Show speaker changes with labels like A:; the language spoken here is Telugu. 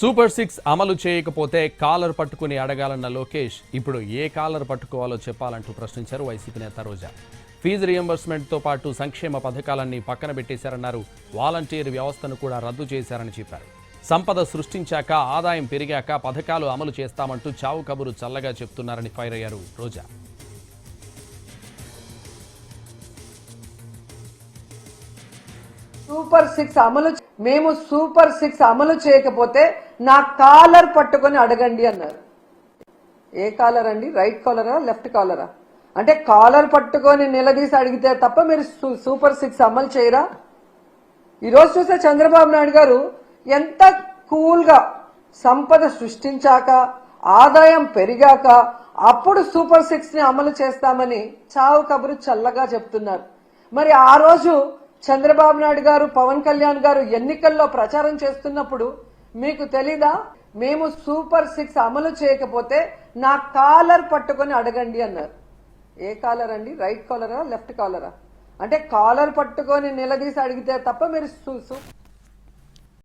A: సూపర్ 6 అమలు చేయకపోతే కాలర్ పట్టుకుని అడగాలన్న లోకేష్ ఇప్పుడు ఏ కాలర్ పట్టుకోవాలో చెప్పాలంటూ ప్రశ్నించారు వైసీపీ నేత రోజా. ఫీజు రియంబర్స్మెంట్తో పాటు సంక్షేమ పథకాలన్నీ పక్కన పెట్టేశారన్నారు. వాలంటీర్ వ్యవస్థను కూడా రద్దు చేశారని చెప్పారు. సంపద సృష్టించాక ఆదాయం పెరిగాక పథకాలు అమలు చేస్తామంటూ చావు కబురు చల్లగా చెప్తున్నారని ఫైర్ అయ్యారు రోజా.
B: సూపర్ 6 అమలు మేము సూపర్ 6 అమలు చేయకపోతే నా కాలర్ పట్టుకొని అడగండి అన్నారు. ఏ కాలర్ అండి? రైట్ కాలరా లెఫ్ట్ కాలరా? అంటే కాలర్ పట్టుకొని నిలదీసి అడిగితే తప్ప మీరు సూపర్ 6 అమలు చేయరా? ఈరోజు చూస్తే చంద్రబాబు నాయుడు గారు ఎంత కూల్ గా సంపద సృష్టించాక ఆదాయం పెరిగాక అప్పుడు సూపర్ 6 ని అమలు చేస్తామని చావు కబురు చల్లగా చెప్తున్నారు. మరి ఆ రోజు చంద్రబాబు నాయుడు గారు పవన్ కళ్యాణ్ గారు ఎన్నికల్లో ప్రచారం చేస్తున్నప్పుడు మీకు తెలీదా? మేము సూపర్ 6 అమలు చేయకపోతే నా కాలర్ పట్టుకొని అడగండి అన్నారు. ఏ కాలర్ అండి? రైట్ కాలరా లెఫ్ట్ కాలరా? అంటే కాలర్ పట్టుకొని నిలదీసి అడిగితే తప్ప మీరు